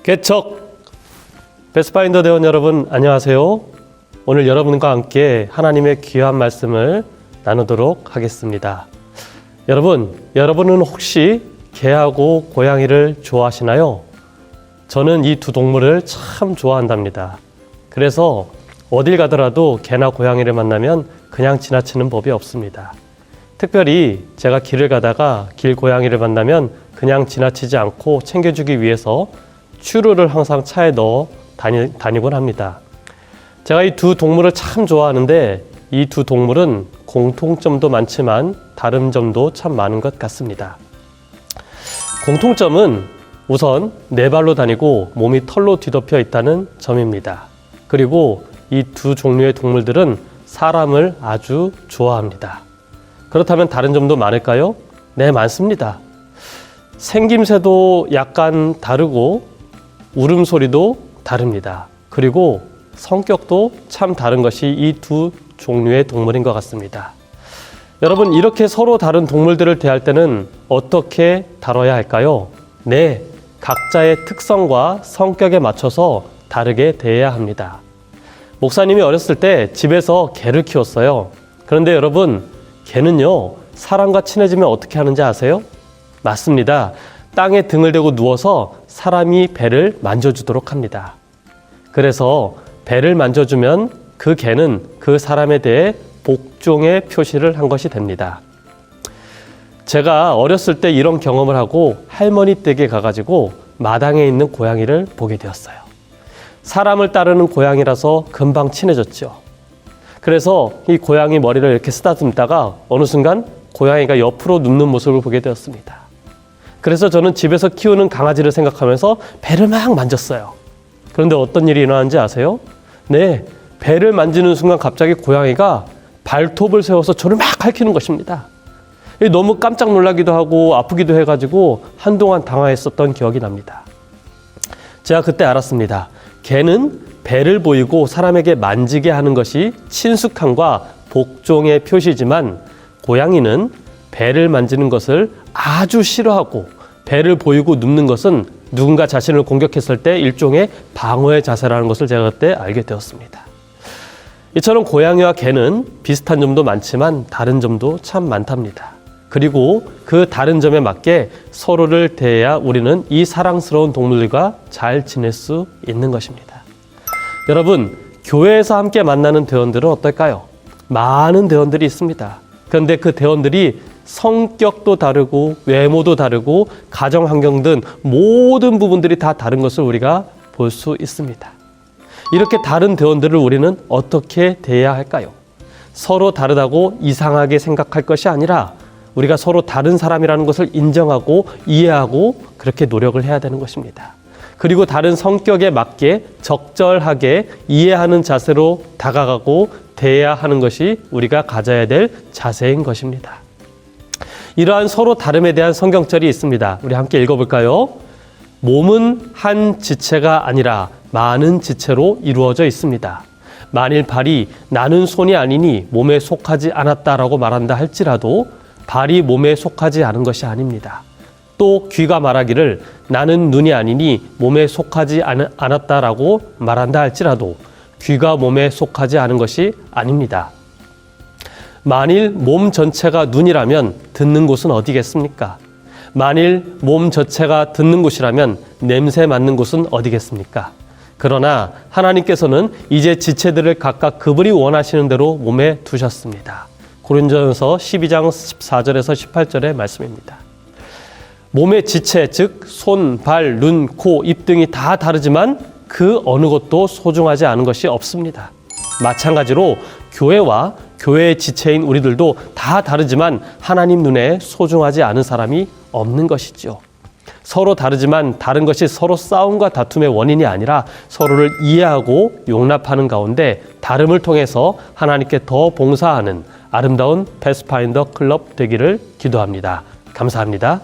개척! 패스파인더 대원 여러분 안녕하세요. 오늘 여러분과 함께 하나님의 귀한 말씀을 나누도록 하겠습니다. 여러분은 혹시 개하고 고양이를 좋아하시나요? 저는 이 두 동물을 참 좋아한답니다. 그래서 어딜 가더라도 개나 고양이를 만나면 그냥 지나치는 법이 없습니다. 특별히 제가 길을 가다가 길고양이를 만나면 그냥 지나치지 않고 챙겨주기 위해서 추루를 항상 차에 넣어 다니곤 합니다. 제가 이 두 동물을 참 좋아하는데 이 두 동물은 공통점도 많지만 다른 점도 참 많은 것 같습니다. 공통점은 우선 네 발로 다니고 몸이 털로 뒤덮여 있다는 점입니다. 그리고 이 두 종류의 동물들은 사람을 아주 좋아합니다. 그렇다면 다른 점도 많을까요? 네, 많습니다. 생김새도 약간 다르고 울음소리도 다릅니다. 그리고 성격도 참 다른 것이 이 두 종류의 동물인 것 같습니다. 여러분, 이렇게 서로 다른 동물들을 대할 때는 어떻게 다뤄야 할까요? 네, 각자의 특성과 성격에 맞춰서 다르게 대해야 합니다. 목사님이 어렸을 때 집에서 개를 키웠어요. 그런데 여러분, 개는요, 사람과 친해지면 어떻게 하는지 아세요? 맞습니다. 땅에 등을 대고 누워서 사람이 배를 만져주도록 합니다. 그래서 배를 만져주면 그 개는 그 사람에 대해 복종의 표시를 한 것이 됩니다. 제가 어렸을 때 이런 경험을 하고 할머니 댁에 가가지고 마당에 있는 고양이를 보게 되었어요. 사람을 따르는 고양이라서 금방 친해졌죠. 그래서 이 고양이 머리를 이렇게 쓰다듬다가 어느 순간 고양이가 옆으로 눕는 모습을 보게 되었습니다. 그래서 저는 집에서 키우는 강아지를 생각하면서 배를 막 만졌어요. 그런데 어떤 일이 일어나는지 아세요? 네, 배를 만지는 순간 갑자기 고양이가 발톱을 세워서 저를 막 핥히는 것입니다. 너무 깜짝 놀라기도 하고 아프기도 해가지고 한동안 당황했었던 기억이 납니다. 제가 그때 알았습니다. 개는 배를 보이고 사람에게 만지게 하는 것이 친숙함과 복종의 표시지만 고양이는 배를 만지는 것을 아주 싫어하고 배를 보이고 눕는 것은 누군가 자신을 공격했을 때 일종의 방어의 자세라는 것을 제가 그때 알게 되었습니다. 이처럼 고양이와 개는 비슷한 점도 많지만 다른 점도 참 많답니다. 그리고 그 다른 점에 맞게 서로를 대해야 우리는 이 사랑스러운 동물들과 잘 지낼 수 있는 것입니다. 여러분, 교회에서 함께 만나는 대원들은 어떨까요? 많은 대원들이 있습니다. 그런데 그 대원들이 성격도 다르고 외모도 다르고 가정 환경 등 모든 부분들이 다 다른 것을 우리가 볼 수 있습니다. 이렇게 다른 대원들을 우리는 어떻게 대해야 할까요? 서로 다르다고 이상하게 생각할 것이 아니라 우리가 서로 다른 사람이라는 것을 인정하고 이해하고 그렇게 노력을 해야 되는 것입니다. 그리고 다른 성격에 맞게 적절하게 이해하는 자세로 다가가고 대해야 하는 것이 우리가 가져야 될 자세인 것입니다. 이러한 서로 다름에 대한 성경절이 있습니다. 우리 함께 읽어볼까요? 몸은 한 지체가 아니라 많은 지체로 이루어져 있습니다. 만일 발이 나는 손이 아니니 몸에 속하지 않았다라고 말한다 할지라도 발이 몸에 속하지 않은 것이 아닙니다. 또 귀가 말하기를 나는 눈이 아니니 몸에 속하지 않았다라고 말한다 할지라도 귀가 몸에 속하지 않은 것이 아닙니다. 만일 몸 전체가 눈이라면 듣는 곳은 어디겠습니까? 만일 몸 전체가 듣는 곳이라면 냄새 맡는 곳은 어디겠습니까? 그러나 하나님께서는 이제 지체들을 각각 그분이 원하시는 대로 몸에 두셨습니다. 고린도전서 12장 14절에서 18절의 말씀입니다. 몸의 지체, 즉 손, 발, 눈, 코, 입 등이 다 다르지만 그 어느 것도 소중하지 않은 것이 없습니다. 마찬가지로 교회와 교회의 지체인 우리들도 다 다르지만 하나님 눈에 소중하지 않은 사람이 없는 것이죠. 서로 다르지만 다른 것이 서로 싸움과 다툼의 원인이 아니라 서로를 이해하고 용납하는 가운데 다름을 통해서 하나님께 더 봉사하는 아름다운 패스파인더 클럽 되기를 기도합니다. 감사합니다.